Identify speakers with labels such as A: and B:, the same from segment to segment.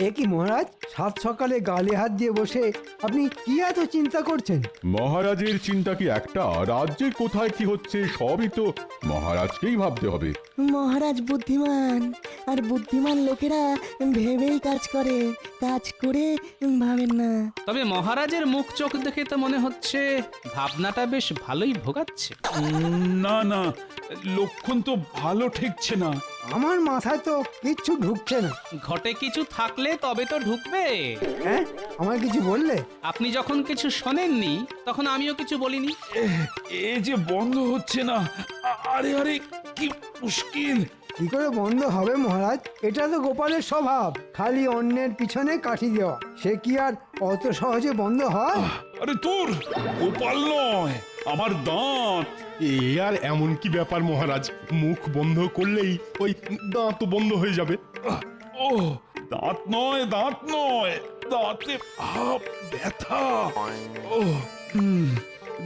A: এ কি মহারাজ, সাত সকালে গালে হাত দিয়ে বসে আপনি কি এত চিন্তা করছেন?
B: মহারাজের চিন্তা কি একটা? রাজ্যে কোথায় কি হচ্ছে সবই তো মহারাজকেই ভাবতে হবে।
C: মহারাজ বুদ্ধিমান, আর বুদ্ধিমান লোকেরা ভেবেই কাজ করে, কাজ করে ভাবেন না।
D: তবে মহারাজের মুখ চোখ দেখে তো মনে হচ্ছে ভাবনাটা বেশ ভালোই ভোগাচ্ছে।
E: না না, লক্ষণ তো ভালো ঠেকছে না।
A: আমার মাথায় তো কিচ্ছু ঢুকছে না।
D: ঘটে কিছু থাকলে তবে তো ঢুকবে।
A: হ্যাঁ, আমার কিছু বললে?
D: আপনি যখন কিছু শোনেননি তখন আমিও কিছু বলিনি।
E: এ যে বন্ধ হচ্ছে না। আরে আরে, কি মুশকিল!
A: কি করে বন্ধ হবে মহারাজ? এটা তো গোপালের স্বভাব, খালি অন্যের পিছনে কাঠি দেওয়া। সে কি আর অত সহজে বন্ধ হয়?
E: আরে তোর গোপাল নয়, আমার দাঁত।
B: এ আর এমন কি ব্যাপার মহারাজ, মুখ বন্ধ করলেই ওই দাঁত বন্ধ হয়ে যাবে।
E: ও দাঁত নয়, দাঁত নয়, দাঁতে ব্যথা। ও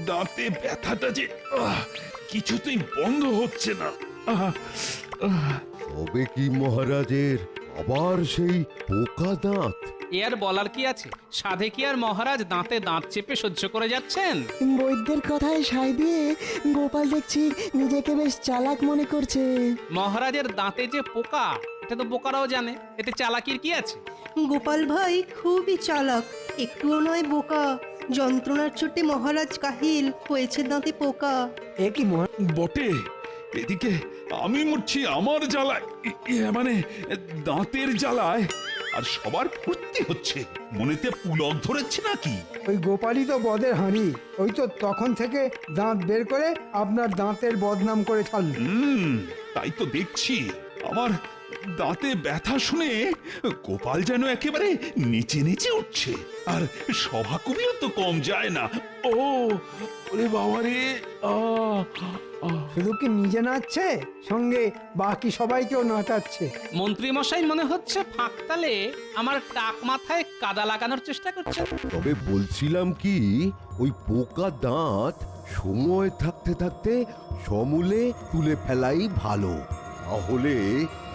E: দাঁতে ব্যথাটা যে কিছুতেই বন্ধ হচ্ছে না।
F: তবে কি মহারাজের আবার সেই পোকা দাঁত?
D: এ আর বলার কি আছে? সাধে কি আর মহারাজ দাঁতে দাঁত চেপে সহ্য করে যাচ্ছেন?
C: বৈদ্যের কথায় সায় দিয়ে গোপাল দেখছি নিজেকে বেশ চালাক মনে করছে।
D: মহারাজের দাঁতে যে পোকা, এটা তো বোকারাও জানে, এতে চালাকির কি আছে?
G: গোপাল ভাই খুবই চালাক, একটুও নয় বোকা। যন্ত্রণার চোটে মহারাজ কাহিল, হয়েছে দাঁতে পোকা।
A: এ কি মহারাজ?
E: বটে, এদিকে আমি মরছি আমার জ্বালায়, মানে দাঁতের জ্বালায়। আর সবার ফুর্তি হচ্ছে, মনেতে পুলক ধরেছে নাকি?
A: ওই গোপালই তো বদের হাঁড়ি। ওই তো তখন থেকে দাঁত বের করে আপনার দাঁতের বদনাম করে ছাড়ল।
E: তাই তো দেখছি। আমার দাঁতে ব্যথা শুনে গোপাল যেন একেবারে নিচে নিচে উঠছে। আর সভা কবিও তো কম যায় না। ও ওরে বাবা রে!
A: শুধু কি নিজে নাচছে, সঙ্গে বাকি সবাইকেও নাচাচ্ছে।
D: মন্ত্রী মশাই মনে হচ্ছে ফাঁকতালে আমার টাক মাথায় কাদা লাগানোর চেষ্টা করছেন।
F: তবে বলছিলাম কি, ওই পোকা দাঁত সময় থাকতে থাকতে সমূলে তুলে ফেলাই ভালো, তাহলে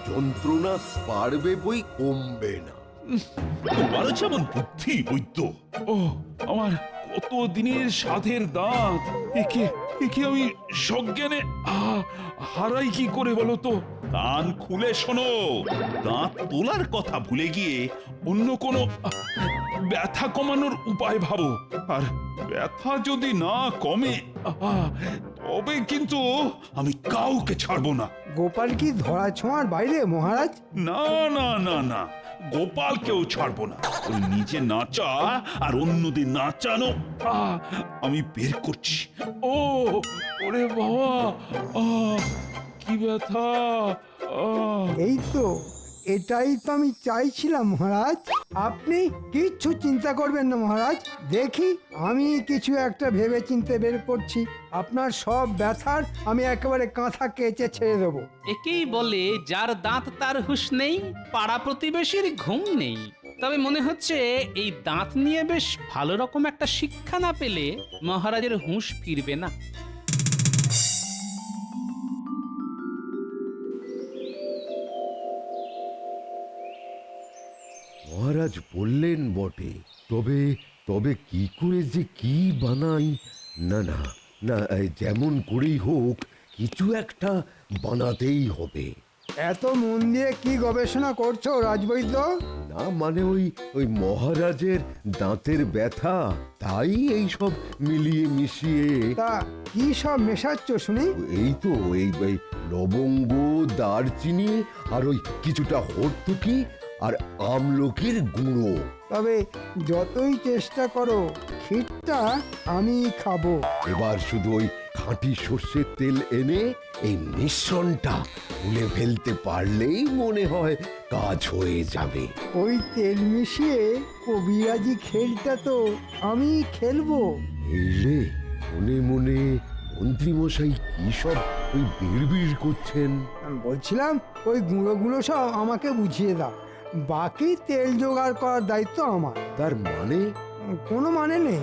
F: যন্ত্রণা পারবে বই কমবে না।
E: তোমারও যেমন বুদ্ধি বৈদ্য। ও আমার কত দিনের সাধের দাঁত, একে একে আমি সজ্ঞানে হারাই কি করে বলো তো? কান খুলে শোনো, দাঁত তোলার কথা ভুলে গিয়ে অন্য কোনো ব্যথা কমানোর উপায় ভাবো। আর ব্যথা যদি না কমে, তবে কিন্তু আমি কাউকে ছাড়বো না।
A: গোপাল কি ধরা ছোঁয়ার বাইরে মহারাজ?
E: না না না না, গোপাল কেউ ছাড়বো না। ওই নিজে নাচা আর অন্যদের নাচানো আমি বের করছি। ও ওরে বাবা, কি ব্যথা!
A: এই তো, এটাই তো আমি চাইছিলাম মহারাজ। আপনি কিচ্ছু চিন্তা করবেন না মহারাজ, দেখি আমি কিছু একটা ভেবে চিন্তে বের করছি। আপনার সব ব্যথার আমি একেবারে কাঁথা কেচে ছেড়ে দেবো।
D: একেই বলে যার দাঁত তার হুঁশ নেই, পাড়া প্রতিবেশীর ঘুম নেই। তবে মনে হচ্ছে এই দাঁত নিয়ে বেশ ভালো রকম একটা শিক্ষা না পেলে মহারাজের হুঁশ ফিরবে না।
F: মহারাজ বললেন বটে, তবে তবে কি করে যে কি বানাই? না না না, যেমন করেই হোক কিছু একটা বানাতেই হবে।
A: এত মন দিয়ে কি গবেষণা করছো রাজবৈদ্য?
F: না মানে ওই মহারাজের দাঁতের ব্যথা, তাই এই সব মিলিয়ে মিশিয়ে।
A: তা কি সব মেশাচ্ছ শুনি?
F: এই তো এই লবঙ্গ, দারচিনি আর ওই কিছুটা হর্তুকি আর আমলকির গুঁড়ো।
A: তবে যতই চেষ্টা করো, ক্ষীরটা আমি খাবো।
F: এবার শুধু ওই খাঁটি সর্ষের তেল এনে এই মিশ্রণটা তুলে ফেলতে পারলেই মনে হয় কাজ হয়ে যাবে।
A: ওই তেল মিশিয়ে কবিরাজি খেলটা তো আমি খেলবো।
F: এই রে, মনে মনে মন্ত্রীমশাই কি সব ওই বিড়বিড় করছেন।
A: আমি বলছিলাম ওই গুঁড়োগুলো সব আমাকে বুঝিয়ে দাও, বাকি তেল জোগাড় করার দায়িত্ব আমার।
F: তার মানে?
A: কোনো মানে নেই।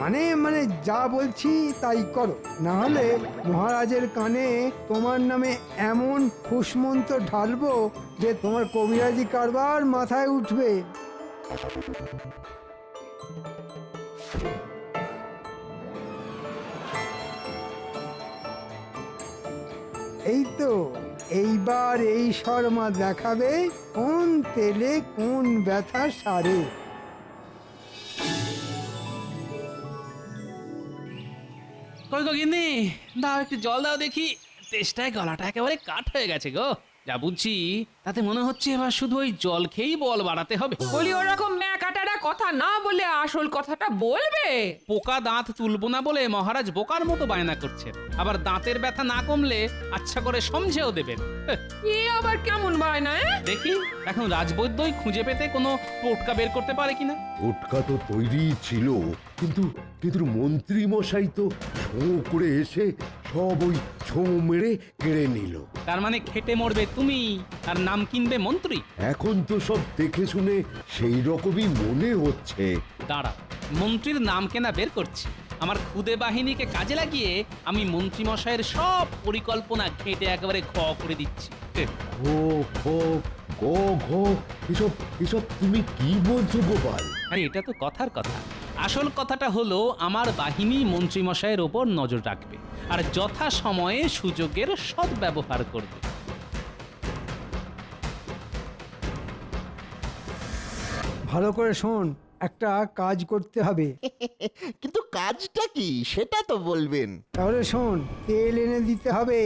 A: মানে মানে যা বলছি তাই করো, না হলে মহারাজের কানে তোমার নামে এমন ফুসমন্ত ঢালবো যে তোমার কবিরাজি কারবার মাথায় উঠবে। এই তো, এইবার এই শর্মা দেখাবে কোন তেলে কোন ব্যথা সারে।
D: কই গো গিন্নি, দাও একটু জল দাও দেখি। তেষ্টায় গলাটা একেবারে কাঠ হয়ে গেছে গো। যা বুঝছি তাতে মনে হচ্ছে এবার শুধু ওই জল খেয়েই বল বাড়াতে হবে।
H: বলি ওরকম ন্যাকাটারা কথা না বলে আসল কথাটা বলবে।
D: পোকা দাঁত তুলবো না বলে মহারাজ বোকার মতো বায়না করছেন, আবার দাঁতের ব্যথা না কমলে আচ্ছা করে সমঝেও দেবেন।
H: এ আবার কেমন বায়না?
D: দেখি এখন রাজবৈদ্যই খুঁজে পেতে কোনো টোটকা বের করতে পারে কিনা।
F: ওটকা তো তৈরি ছিল, কিন্তু কিন্তু মন্ত্রী মশাই তো ছোঁ করে এসে সব ওই ছোঁ মেরে কেড়ে নিল।
D: তার মানে খেটে মরবে তুমি আর নাম কিনবে মন্ত্রী।
F: এখন তো সব দেখে শুনে সেই রকমই মনে হচ্ছে।
D: দাঁড়া, মন্ত্রীর নাম কেনা বের করছি। আমার খুদে বাহিনীকে কাজে লাগিয়ে আমি মন্ত্রী মশাইয়ের সব পরিকল্পনা ঘেঁটে একেবারে ঘ করে দিচ্ছি।
F: ঘো ঘো গো ঘো, এসব এসব তুমি কি বলছো গোপাল?
D: আরে এটা তো কথার কথা। আসল কথাটা হলো আমার বাহিনী মন্ত্রী মশাইয়ের ওপর নজর রাখবে আর যথা সময়ে সুযোগের সদ্ব্যবহার করবে।
A: ভালো করে শোন, একটা কাজ করতে হবে।
I: কিন্তু কাজটা কি সেটা তো বলবেন।
A: তাহলে শোন, তেল এনে দিতে হবে,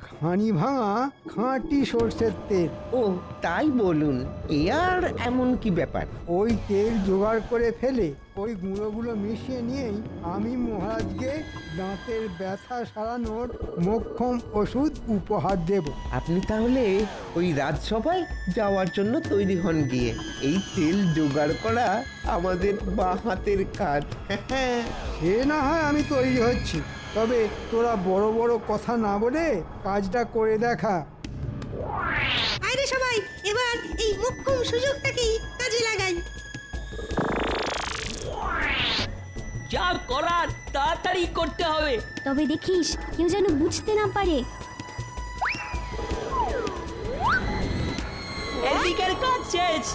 A: ঘানি ভাঙা খাঁটি সর্ষের তেল।
J: ও তাই বলুন, এ আর এমন কি ব্যাপার?
A: ওই তেল জোগাড় করে ফেলে ওই গুঁড়োগুলো মিশিয়ে নিয়েই আমি মহারাজকে দাঁতের ব্যথা সারানোর মোক্ষম ওষুধ উপহার দেব।
J: আপনি তাহলে ওই রাজসভায় যাওয়ার জন্য তৈরি হন গিয়ে। এই তেল জোগাড় করা আমাদের বাঁ হাতের কাজ।
A: সে না হয় আমি তৈরি হচ্ছি, তবে তোরা বড় বড় কথা না বলে কাজটা করে দেখা।
G: আরে সবাই এবার এই মোক্ষম সুযোগটাকেই কাজে লাগাই।
K: যা করার তাড়াতাড়ি করতে হবে।
L: তবে দেখিস কেউ যেন বুঝতে না পারে।
K: এদিকের কাজ শেষ।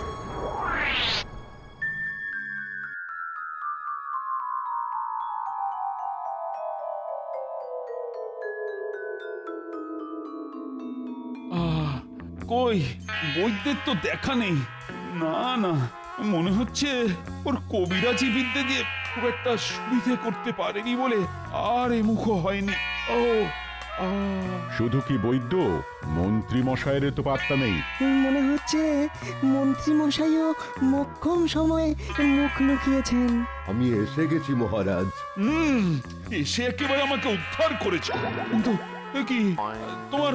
E: কই বৈদ্যের তো দেখা নেই। না না, মনে হচ্ছে ওর কবিরাজি বিদ্যে দিয়ে খুব একটা সুবিধে করতে পারেনি বলে আর এ মুখো হয়নি। ও
B: শুধু কি বৈদ্য, মন্ত্রী মশাইয়ের তো পাত্তা নেই।
C: মনে হচ্ছে মন্ত্রী মশাইও মোক্ষম সময়ে মুখ লুকিয়েছেন।
F: আমি এসে গেছি মহারাজ।
E: এসে একেবারে আমাকে উদ্ধার করেছে। কিন্তু এ কি, তোমার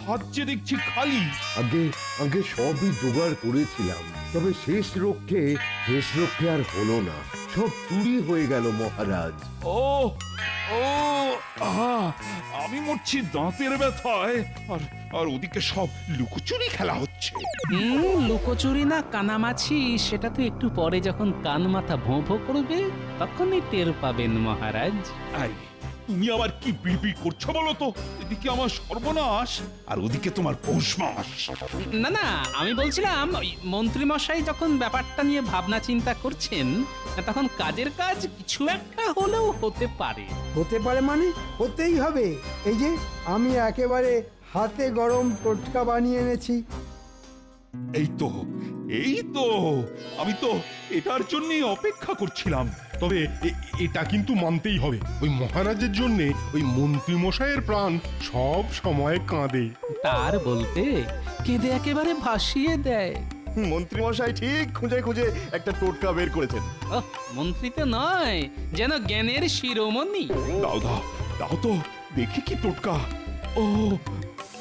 E: হাত যে দেখছি খালি।
F: আগে আগে সবই জোগাড় করেছিলাম, তবে শেষ রক্ষে আর হলো না, সব চুরি হয়ে গেল মহারাজ।
E: ও ও আমি মরছি দাঁতের ব্যথায়, আর আর ওদিকে সব লুকোচুরি খেলা হচ্ছে।
D: লুকোচুরি না কানামাছি সেটা তো একটু পরে যখন কান মাথা ভোঁ ভোঁ করবে তখনই টের পাবেন মহারাজ।
E: আই, তুমি আবার কি বিড়বিড় করছো বলো তো? এদিকে আমার সর্বনাশ আর ওদিকে তোমার পৌষ মাস।
D: না না, আমি বলছিলাম ওই মন্ত্রী মশাই যখন ব্যাপারটা নিয়ে ভাবনা চিন্তা করছেন তখন কাজের কাজ কিছু একটা হলেও হতে পারে।
A: হতে পারে মানে হতেই হবে। এই যে আমি একেবারে হাতে গরম টোটকা বানিয়ে এনেছি।
E: এই তো এই তো, আমি তো এটার জন্যই অপেক্ষা করছিলাম।
M: তবে এটা কিন্তু মানতেই হবে, ওই মহারাজের জন্য ওই মন্ত্রী মশাইয়ের প্রাণ সব সময় কাঁদে।
D: তার বলতে কেঁদে একেবারে ভাসিয়ে দেয়।
I: মন্ত্রী মশাই ঠিক খুঁজে খুঁজে একটা টোটকা বের করেছেন।
D: মন্ত্রী তো নয়, যেন জ্ঞানের শিরোমণি।
E: দাও দাও দাও তো দেখি কি টোটকা। ও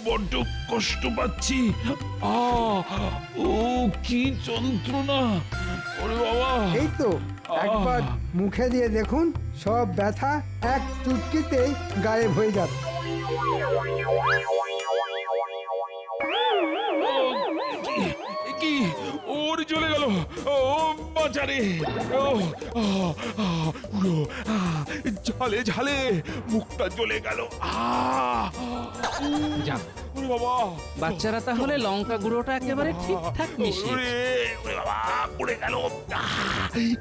E: বড্ড কষ্ট পাচ্ছি। ও কি যন্ত্রণা! ওরে বাবা!
A: এই তো একবার মুখে দিয়ে দেখুন, সব ব্যথা এক চুটকিতে গায়েব হয়ে যাবে।
E: কি ওর চলে গেল! ও বাজারে ঝালে ঝালে মুখটা জ্বলে গেল।
D: যাক,
E: ওরে বাবা,
D: বাচ্চারা তাহলে লঙ্কা গুঁড়োটা একেবারে ঠিকঠাক মিশিয়ে
E: ওরে ওরে বাবা, পড়ে গেল।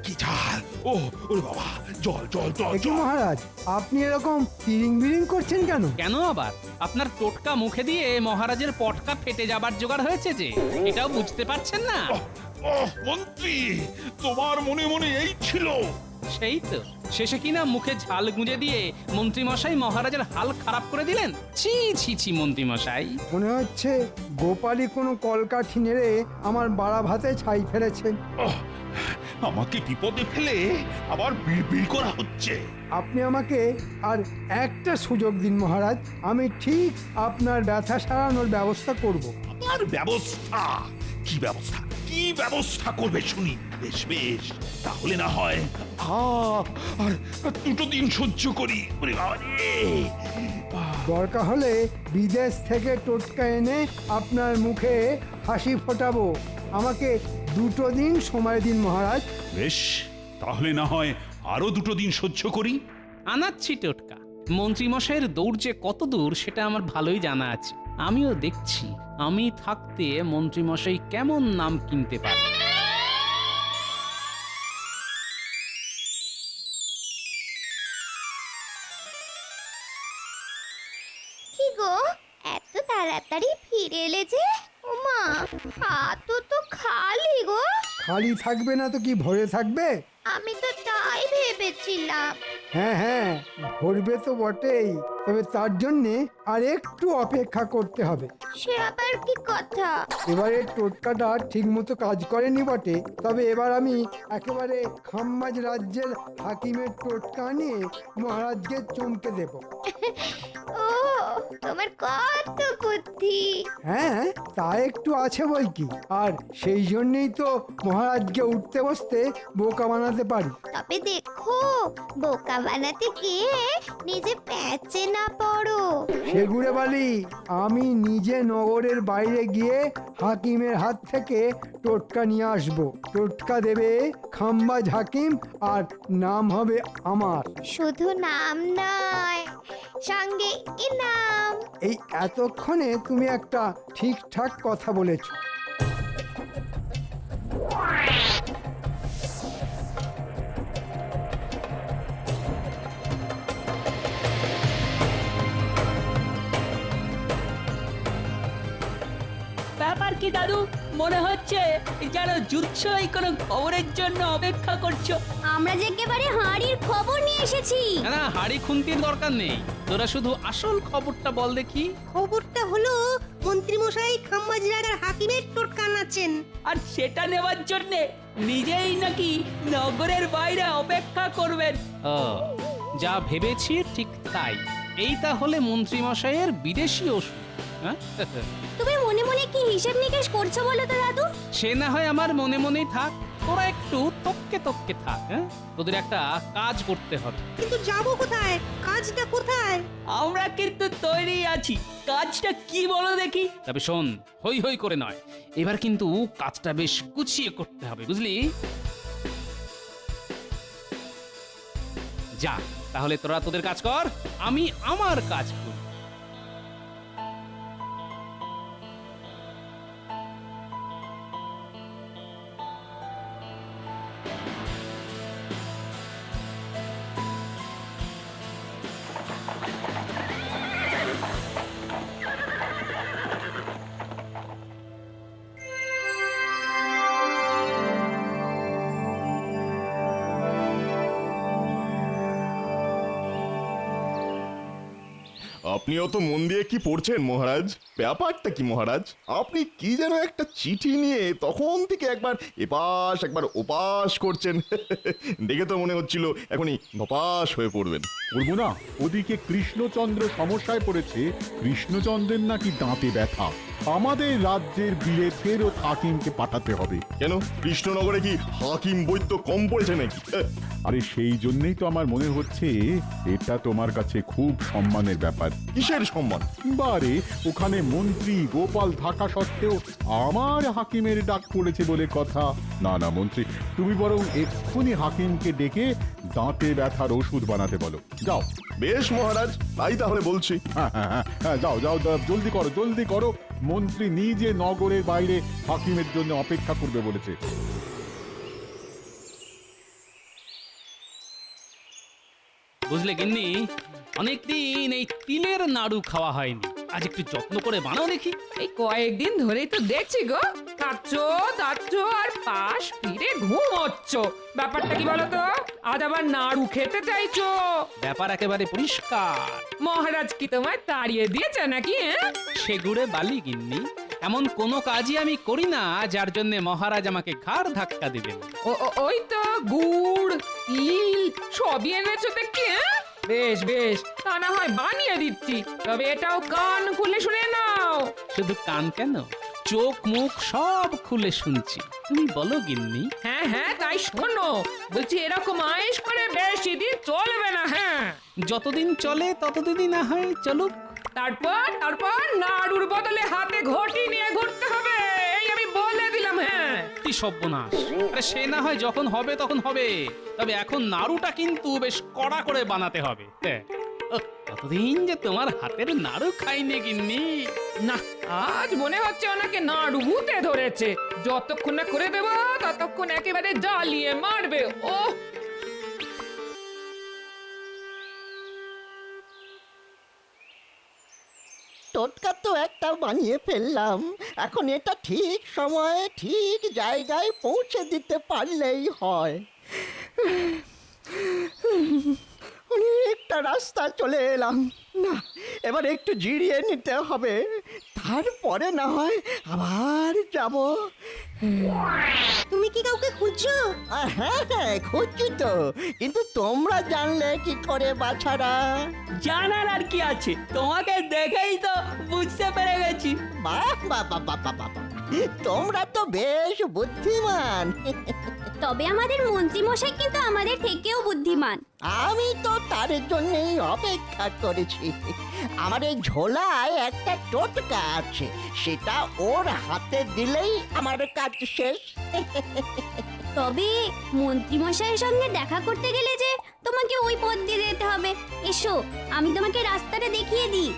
E: কি ঝাল! ও ওরে বাবা, জল জল জল
A: দেখি মহারাজ, আপনি এরকম তিরিং বিরিং করছেন কেন?
D: কেন আবার? আপনার টোটকা মুখে দিয়ে মহারাজের পটকা ফেটে যাবার জোগাড় হয়েছে যে, এটাও বুঝতে পারছেন না?
E: মন্ত্রী, তোমার মনে মনে এই ছিল?
D: সেই তো, শেষে কিনা মুখে ঝাল গুঁজে দিয়ে মন্ত্রী মশাই মহারাজের হাল খারাপ করে দিলেন। ছি ছি ছি মন্ত্রী মশাই,
A: মনে হচ্ছে গোপালই কোনো কলকাঠি নেড়ে আমার বাড়া ভাতে ছাই ফেলেছে।
E: আমাকে বিপদে ফেলে আবার বিড়বিড় করা হচ্ছে।
A: আপনি আমাকে আর একটা সুযোগ দিন মহারাজ, আমি ঠিক আপনার ব্যথা সারানোর ব্যবস্থা করব।
E: আর ব্যবস্থা? কি ব্যবস্থা? কি ব্যবস্থা করবে শুনি? বেশ বেশ, তাহলে না হয় আর 2 দিন সহ্য করি। ওরে বাবা রে!
A: দরকার হলে বিদেশ থেকে টোটকা এনে আপনার মুখে হাসি ফোটাবো। আমাকে 2 দিন সময় দিন মহারাজ।
E: বেশ, তাহলে না হয় আরো 2 দিন সহ্য করি।
D: আনাচ্ছি টোটকা। মন্ত্রী মশাইয়ের দৌড় যে কত দূর সেটা আমার ভালোই জানা আছে। আমিও দেখছি আমি থাকতে মন্ত্রী মশাই কেমন নাম কিনতে পারে।
L: কি গো, এত তাড়াতাড়ি ফিরে এলে যে? ওমা, হাত তো খালি গো।
A: খালি থাকবে না তো কি ভরে থাকবে?
L: আমি তো তাই ভেবেছিলাম।
A: হ্যাঁ হ্যাঁ, ভরবে তো বটেই, তবে তার জন্যে আর একটু অপেক্ষা করতে হবে।
L: সে আবার কি কথা?
A: এবারে টোটকাটা ঠিক মতো কাজ করেনি বটে, তবে এবার আমি একেবারে খাম্মাজ রাজ্যের হাকিমের টোটকা নিয়ে মহারাজকে চমকে দেব।
L: ও, তোমার কত বুদ্ধি!
A: হ্যাঁ, তা একটু আছে বই কি, আর সেই জন্যই তো মহারাজকে উঠতে বসতে বোকা বানাতে পারি।
L: তবে দেখো, বোকা বানাতে গিয়ে নিজে প্যাচে না পড়ো।
A: সেগুড়ে বালি, আমি নিজে নগরের বাইরে গিয়ে হাকিমের হাত থেকে টোটকা নিয়ে আসব। টোটকা দেবে খাম্বাজ হাকিম, আর নাম হবে আমার।
L: শুধু নাম নয়, সঙ্গে ইনাম।
A: এই এতক্ষণে তুমি একটা ঠিকঠাক কথা বলেছ।
K: ব্যাপার কি দাদু? মনে হচ্ছে যেন যুদ্ধই কোনো খবরের জন্য অপেক্ষা করছো।
L: আমরা যে একেবারে হাঁড়ির খবর নিয়ে এসেছি।
D: না না, হাড়ি খুন্তির দরকার নেই, তোরা শুধু আসল খবরটা বল দেখি।
G: খবরটা হলো মন্ত্রী মশাই খাম্বাজ রাজার হাকিমের টোটকা নাচেন।
K: আর সেটা নেওয়ার জন্য নিজেই নাকি নগরের বাইরে অপেক্ষা করবেন।
D: ও, যা ভেবেছি ঠিক তাই। এই তাহলে মন্ত্রী মশাইয়ের বিদেশি ওষুধ। হ্যাঁ?
L: তুমি মনে মনে কি হিসেব নিকেশ করছো বলো তো দাদু?
D: সে না হয় আমার মনে মনেই থাক, তোরা একটু তককে তককে থাক। হ্যাঁ, তোদের একটা কাজ করতে হবে।
G: কিন্তু যাবো কোথায়? কাজটা কোথায়?
K: আমরা কিন্তু তৈরি আছি। কাজটা কি বলো দেখি?
D: তবে শোন, হই হই করে নয়, এবার কিন্তু কাজটা বেশ গুছিয়ে করতে হবে, বুঝলি? যা, তাহলে তোরা তোদের কাজ কর, আমি আমার কাজ করি।
I: আপনিও তো মন দিয়ে কি পড়ছেন মহারাজ? ব্যাপারটা কি মহারাজ? আপনি কি যেন একটা চিঠি নিয়ে তখন থেকে একবার এপাশ একবার ওপাশ করছেন। দেখে তো মনে হচ্ছিল এখনই ধপাস হয়ে পড়বেন।
B: করবো না? ওদিকে কৃষ্ণচন্দ্র সমস্যায় পড়েছে। কৃষ্ণচন্দ্রের নাকি দাঁতে ব্যথা। আমাদের রাজ্যের বীরে ফেরত হাকিমকে পাঠাতে হবে।
I: কেন, কৃষ্ণনগরে কি হাকিম বৈদ্য কম পড়েছে নাকি?
B: আরে সেই জন্যই তো আমার মনে হচ্ছে এটা তোমার কাছে খুব সম্মানের ব্যাপার।
I: কিসের সম্মান?
B: বারে ওখানে মন্ত্রী গোপাল থাকা সত্ত্বেও আমার হাকিমের ডাক পড়েছে বলে কথা। না না মন্ত্রী, তুমি বরং এক্ষুনি হাকিমকে ডেকে দাঁতে ব্যথার ওষুধ বানাতে বলো। যাও।
I: বেশ মহারাজ, তাই তাহলে বলছি।
B: হ্যাঁ, যাও যাও, জলদি করো জলদি করো। মন্ত্রী নিজে নগরের বাইরে হাকিমের জন্য অপেক্ষা করবে বলেছে।
D: বুঝলে গিন্নি, অনেকদিন এই তিলের নাড়ু খাওয়া হয়নি, আজ একটু যত্ন করে বানাও দেখি।
H: এই কয়েকদিন ধরেই তো দেখছি গো, খাচ্ছ দাচ্ছ আর পাশ ফিরে ঘুমোচ্ছ। ব্যাপারটা কি বলো তো? আজ আবার নাড়ু খেতে চাইছো?
D: ব্যাপার একেবারে পরিষ্কার।
H: মহারাজ কি তোমায় তাড়িয়ে দিয়েছে নাকি?
D: সেগুড়ে বালি গিন্নি, এমন কোনো কাজই আমি করি না যার জন্য মহারাজ আমাকে ঘাড় ধাক্কা দিবেন।
H: ওই তো গুড় তিল সবই এনেছো দেখছি। বেশ বেশ, তা না হয় বানিয়ে দিচ্ছি, তবে এটাও কান খুলে শুনে নাও।
D: শুধু কান কেন, চোখ মুখ সব খুলে শুনছি। তুমি বলো গিন্নি।
H: হ্যাঁ হ্যাঁ, তাই শোনো। বলছি এরকম আয়েশ করে বেশি দিন চলবে না। হ্যাঁ,
D: যতদিন চলে ততদিনই না হয় চলুক।
H: তারপর নাড়ুর বদলে হাতে ঘটি নিয়ে ঘুরতে হবে, এই আমি বলে দিলাম। হ্যাঁ,
D: কি সর্বনাশ! আরে সে না হয় যখন হবে তখন হবে, তবে এখন নাড়ুটা কিন্তু বেশ কড়া করে বানাতে হবে। কতদিন যে তোমার হাতের নাড়ু খাইনি গিন্নি।
H: না, আজ মনে হচ্ছে ওনাকে নাড়ু ভূতে ধরেছে। যতক্ষণ না করে দেবো ততক্ষণ একেবারে জ্বালিয়ে মারবে। ও
C: টোটকা তো একটা বানিয়ে ফেললাম, এখন এটা ঠিক সময়ে ঠিক জায়গায় পৌঁছে দিতে পারলেই হয়। অনেকটা রাস্তা চলে এলাম, না এবার একটু জিরিয়ে নিতে হবে, তারপরে না হয় আবার যাব।
G: তুমি কি কাউকে খুঁজছো?
C: হ্যাঁ হ্যাঁ, খুঁজছি তো, কিন্তু তোমরা জানলে কি করে বাছারা?
K: জানার আর কি আছে, তোমাকে দেখেই তো বুঝতে পেরে গেছি।
C: বাহ বাহ বাহ বাহ বাহ বাহ, তোমরা তো বেশ বুদ্ধিমান।
L: তবে আমাদের মন্ত্রী মশাই কিন্তু আমাদের থেকেও বুদ্ধিমান।
C: আমি তো তার জন্যই অপেক্ষা করেছি। আমার এই ঝোলায় একটা টোটকা আছে, সেটা ওর হাতে দিলেই আমার কাজ শেষ।
L: তবে মন্ত্রী মশাইয়ের সঙ্গে দেখা করতে গেলে যে তোমাকে ওই পথ দিয়ে যেতে হবে। এসো, আমি তোমাকে রাস্তাটা দেখিয়ে দিই।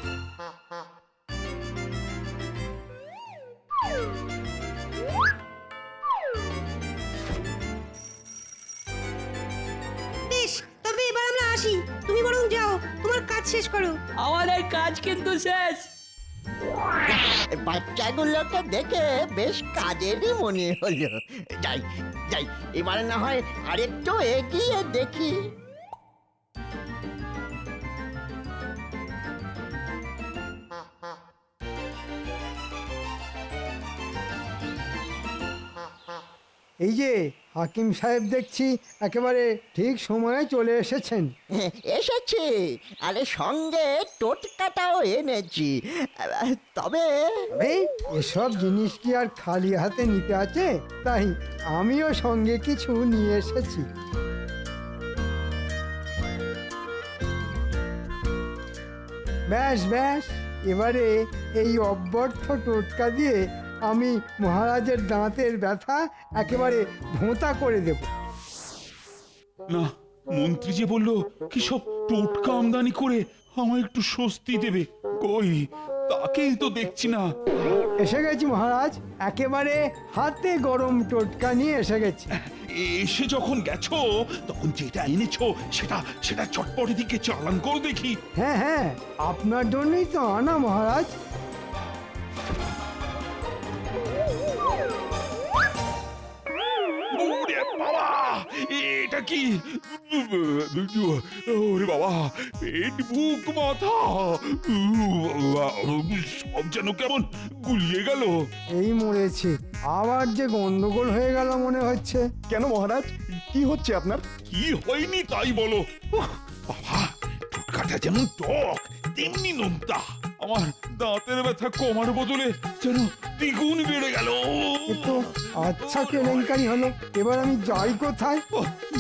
G: বেশ, তবে এবার আমরা আসি। তুমি বরং যাও, তোমার কাজ শেষ করো।
K: আমাদের কাজ কিন্তু শেষ।
C: বাচ্চাগুলোকে দেখে বেশ কাজেরই মনে হলো। যাই যাই, এবারে না হয় আরেকটু এগিয়ে দেখি।
A: এই যে হাকিম সাহেব, দেখছি একেবারে ঠিক সময়ে চলে এসেছেন।
C: এসেছি, আরে সঙ্গে টোটকাটাও এনেছি। তবে
A: এসব জিনিস কি আর খালি হাতে নিতে আছে? তাই আমিও সঙ্গে কিছু নিয়ে এসেছি। ব্যাস ব্যাস, এবারে এই অব্যর্থ টোটকা দিয়ে আমি মহারাজের দাঁতের ব্যথা একেবারে ভোঁতা করে দেব।
E: না, মন্ত্রী যে বলল কি সব টোটকা আমদানি করে আমার একটু স্বস্তি দেবে, কই তাকেই তো দেখছি না।
A: এসে গেছি মহারাজ, একেবারে হাতে গরম টোটকা নিয়ে এসে গেছি।
E: এসে যখন গেছো তখন যেটা এনেছো সেটা সেটা চটপটে দিকে চালান করো দেখি।
A: হ্যাঁ হ্যাঁ, আপনার জন্যই তো আনা মহারাজ।
E: ওরে বাবা, এটা কি? ওরে বাবা, পেট বুক মাথা সব যেন কেমন গুলিয়ে গেল।
A: এই মরেছে, আবার যে গন্ডগোল হয়ে গেল মনে হচ্ছে।
I: কেন মহারাজ, কি হচ্ছে আপনার?
E: কি হয়নি তাই বলো। বাবা, টোটকাটা যেমন টক তেমনি নোনতা। আমার দাঁতের ব্যথা কমার বদলে যেন দ্বিগুণ বেড়ে গেল।
A: এ তো আচ্ছা কেলেঙ্কারি হলো, এবার আমি যাই কোথায়?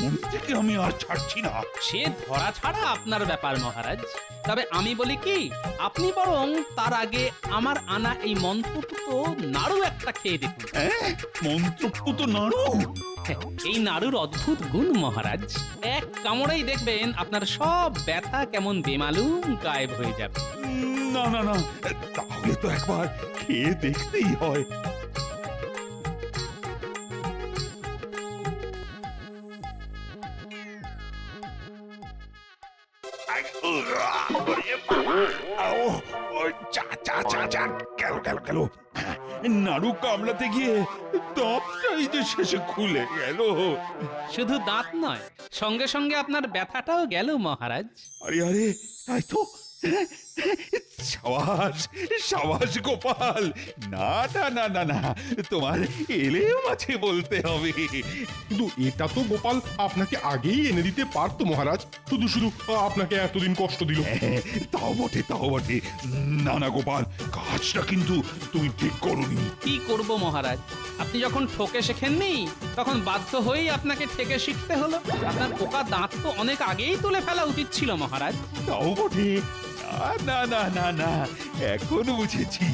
E: মন থেকে আমি আর ছাড়ছি না।
D: সে ধরা ছাড়া আপনার ব্যাপার মহারাজ। তবে আমি বলি কি, আপনি বরং তার আগে আমার আনা এই মন্ত্রপুত নাড়ু একটা খেয়ে দেখুন।
E: মন্ত্রপুত নাড়ু?
D: এই নাড়ুর অদ্ভুত গুণ মহারাজ, এক কামড়েই দেখবেন আপনার সব ব্যথা কেমন বেমালুম গায়েব হয়ে যাবে।
E: না না না, তাহলে তো একবার খেয়ে দেখতেই হয়। গেল নাড়ু কামড়াতে গিয়ে দাঁতটাই যে শেষে খুলে গেল।
D: শুধু দাঁত নয়, সঙ্গে সঙ্গে আপনার ব্যথাটাও গেল মহারাজ।
E: আরে আরে, তাই তো। সাবাস সাবাস গোপাল। না না না না না, তোমার এলেও মাঝে বলতে হবে।
M: কিন্তু এটা তো গোপাল আপনাকে আগেই এনে দিতে পারতো মহারাজ, শুধু শুধু আপনাকে এতদিন কষ্ট দিল।
E: তাও বটে তাও বটে। না না গোপাল, কাজটা কিন্তু তুমি ঠিক করোনি।
D: কি করব মহারাজ, আপনি যখন ঠকে শেখেননি তখন বাধ্য হয়েই আপনাকে ঠেকে শিখতে হলো। আপনার পোকা দাঁত তো অনেক আগেই তুলে ফেলা উচিত ছিল মহারাজ।
E: তাও বটে। না না না না, এখন বুঝেছি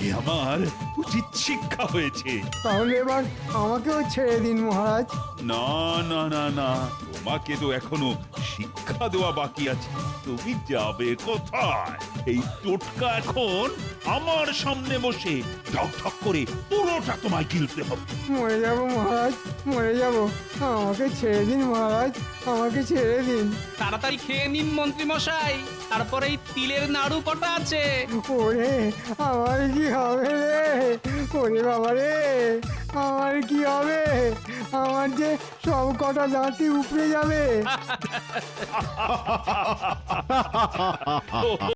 E: এ আমার উচিত শিক্ষা হয়েছে।
A: তাহলে এবার আমাকেও ছেড়ে দিন মহারাজ।
E: না না না না, তোমাকে তো এখনো শিক্ষা দেওয়া বাকি আছে। তুমি যাবে কোথায়? এই টোটকা এখন আমার সামনে বসে ঠক ঠক করে পুরোটা তোমায় গিলতে হবে।
A: মরে যাব মহারাজ, মরে যাব। আমাকে ছেড়ে দিন মহারাজ, আমাকে ছেড়ে দিন।
D: তাড়াতাড়ি খেয়ে নিন মন্ত্রী মশাই, তারপরে এই তিলের নাড়ু কটা আছে।
A: ওরে আমার কি হবে রে? ওরে বাবা রে, আমার কি হবে? আমার যে সব কটা দাঁতই উপড়ে যাবে।